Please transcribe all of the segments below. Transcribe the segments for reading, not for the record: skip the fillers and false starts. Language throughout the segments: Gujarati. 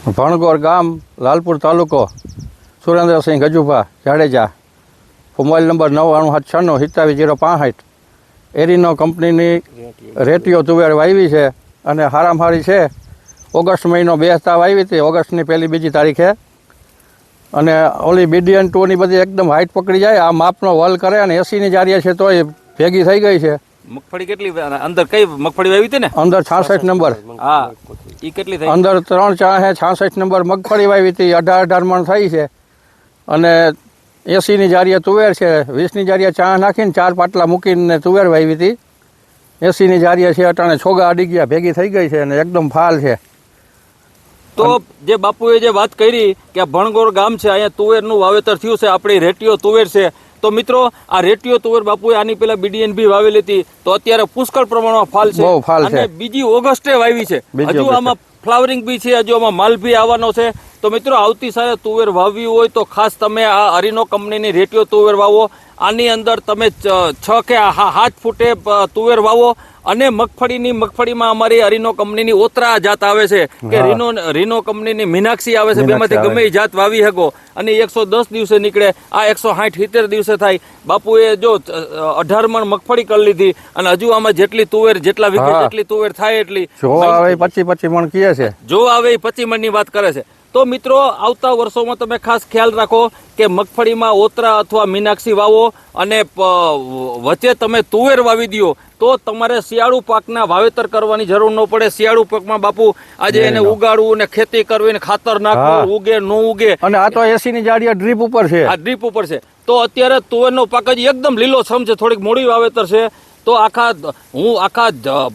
ભણગોર ગામ, લાલપુર તાલુકો, સુરેન્દ્રસિંહ ગજુભા જાડેજા, મોબાઈલ નંબર 9996977065. એરિનો કંપનીની રેટિયો તુવેર વાવી છે અને હારામ હારી છે. ઓગસ્ટ મહિનો બેસતા વાવી હતી, ઓગસ્ટની 1-2 તારીખે. અને ઓલી BDN 2 ની બધી એકદમ હાઈટ પકડી જાય, આ માપનો વલ કરે અને 80ની જારીએ છે તોય ભેગી થઈ ગઈ છે. મગફળી કેટલી અંદર કઈ મગફળી વાવી હતી ને? અંદર 66 નંબર. હા, ઈ કેટલી થઈ? અંદર 3 ચાહે 66 નંબર મગફળી વાવી હતી, 18 મણ થઈ છે. અને 80ની જારીએ તુવેર છે, 20ની જારીએ ચા નાખીને 4 પાટલા મૂકીને તુવેર વાવી હતી. 80ની જારીએ છે, અટાણે છોગા અડી ગયા, ભેગી થઈ ગઈ છે અને એકદમ ફાલ છે. તો જે બાપુએ જે વાત કરી કે ભણગોર ગામ છે, અહીંયા તુવેરનું વાવેતર થયું છે, આપણી રેટિયો તુવેર છે. તો મિત્રો, આ રેટિયો તુવેર બાપુએ આની પેલા BDN બી વાવેલી હતી, તો અત્યારે પુષ્કળ પ્રમાણમાં ફાલ છે. બહુ ફાલ છે. અને બીજી ઓગસ્ટે વાવી છે. હજુ આમાં ફ્લાવરિંગ બી છે, હજુ આમાં માલ બી આવવાનો છે. તો મિત્રો, આવતી સાલે તુવેર વાવવી હોય તો ખાસ તમે આ અરીનો કંપનીની રેટિયો તુવેર વાવો. આની અંદર તમે 6 કે 7 ફૂટે તુવેર વાવો. અને મગફળીમાં અમારી અરીનો કંપનીની ઓતરા જાત આવે છે કે રીનો કંપનીની મીનાક્ષી આવે છે. બેમાંથી ગમે એ જાત વાવી શકો અને 110 દિવસે નીકળે. આ 160-70 દિવસે થાય. બાપુએ જો 18 મણ મગફળી કરી લીધી અને હજુ આમાં જેટલી તુવેર, જેટલા વીઘે જેટલી તુવેર થાય એટલી જો આવે 25 મણ કહે છે. જો આવે 25 મણની વાત કરે છે. તો મિત્રો, આવતા વર્ષોમાં તમે ખાસ ખ્યાલ રાખો કે મગફળીમાં ઓતરા અથવા મીનાક્ષી વાવો અને વચ્ચે તમે તુવેર વાવી દો, તો તમારે શિયાળુ પાકના વાવેતર કરવાની જરૂર ન પડે. શિયાળુ પાકમાં બાપુ આજે એને ઉગાડવું ને ખેતી કરવી ને ખાતર નાખવું, ઉગે ન ઉગે. અને આ તો 80ની જાડીએ ડ્રીપ ઉપર છે. આ ડ્રીપ ઉપર છે. તો અત્યારે તુવેરનો પાક જ એકદમ લીલોછમ છે, થોડીક મોડી વાવેતર છે. તો આખા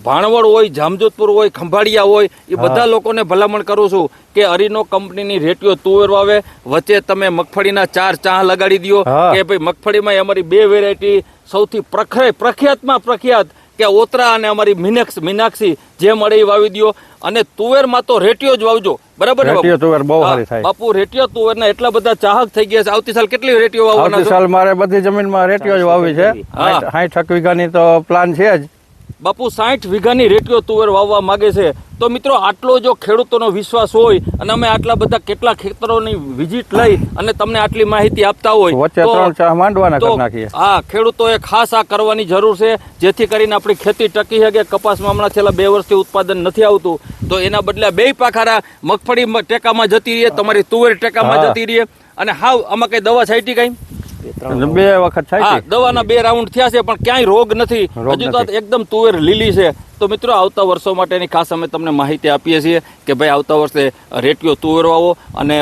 ભાણવડ હોય, જામજોધપુર હોય, ખંભાળિયા હોય, એ બધા લોકોને ભલામણ કરું છું કે અરીનો કંપનીની રેટિયો તુવેર વાવે. વચ્ચે તમે મગફળીના 4 ચાહ લગાડી દો કે ભાઈ મગફળીમાં અમારી 2 વેરાયટી સૌથી પ્રખ્યાત કે ઓતરા અને અમારી મીનાક્ષી જે મળે એ વાવી દો. અને તુવેરમાં તો રેટિયો જ વાવજો, બરાબર ને? રેટિયો તુવેર બહુ સારી થાય બાપુ. રેટિયો તુવેરના એટલા બધા ચાહક થઈ ગયા છે. આવતી સાલ કેટલી રેટિયો વાવવાના? આવતી સાલ મારે બધી જમીનમાં રેટિયો જ વાવી છે. 60 વીઘાની તો પ્લાન છે જ બાપુ. 60 વીઘાની રેટિયો તુવેર વાવવા માંગે છે. તો મિત્રો, આટલો જો ખેડૂતોનો વિશ્વાસ હોય અને અમે આટલા બધા કેટલા ખેતરોની વિઝિટ લઈ અને તમને આટલી માહિતી આપતા હોય, વચ્ચે 3 ચાહ માંડવાના કરી નાખીએ. હા, ખેડૂતોએ ખાસ આ કરવાની જરૂર છે, જેથી કરીને આપણી ખેતી ટકી શકે. કપાસમાં હમણાં છેલ્લા 2 વર્ષથી ઉત્પાદન નથી આવતું, તો એના બદલે 2 પાખારા મગફળી ટેકામાં જતી રહીએ, તમારી તુવેર ટેકામાં જતી રહીએ. અને આમાં કઈ દવા છાંટી કઈ? 2 વખત થાય. દવાના 2 રાઉન્ડ થયા છે, પણ ક્યાંય રોગ નથી. હજુ તો એકદમ તુવેર લીલી છે. તો મિત્રો, આવતા વર્ષો માટેની ખાસ અમે તમને માહિતી આપીએ છીએ કે ભાઈ આવતા વર્ષે રેટિયો તુવેર વાવો. અને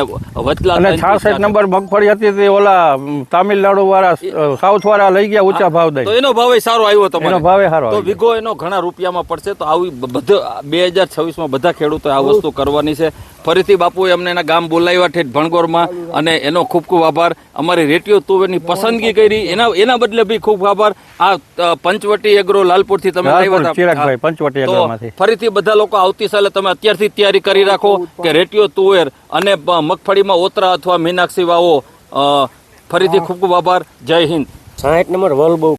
વચલા 66 નંબર મગફળી હતી તે ઓલા તામિલનાડુ વાળા, સાઉથ વાળા લઈ ગયા ઊંચા ભાવ દઈ, તો એનો ભાવ સારો આવ્યો તમારે. એનો ભાવ સારો, તો વીઘો એનો ઘણા રૂપિયામાં પડશે. તો આવી બધા 2026માં બધા ખેડૂતો આ વસ્તુ કરવાની છે. ફરીથી બાપુએ અમને એના ગામ બોલાવ્યા ઠેઠ ભણગોરમાં, અને એનો ખૂબ ખૂબ આભાર. અમારી રેટિયો તુવેરની પસંદગી કરી એના બદલે બી ખૂબ આભાર. આ પંચવટી એગ્રો લાલપુરથી તમે આવ્યા હતા. ફરીથી બધા લોકો આવતી સાલે તમે અત્યારથી તૈયારી કરી રાખો કે રેટિયો તુવેર અને મગફળીમાં ઓતરા અથવા મીનાક્ષી વાવો. ફરીથી ખૂબ ખૂબ આભાર. જય હિન્દ. 60 નંબર વલ બહુ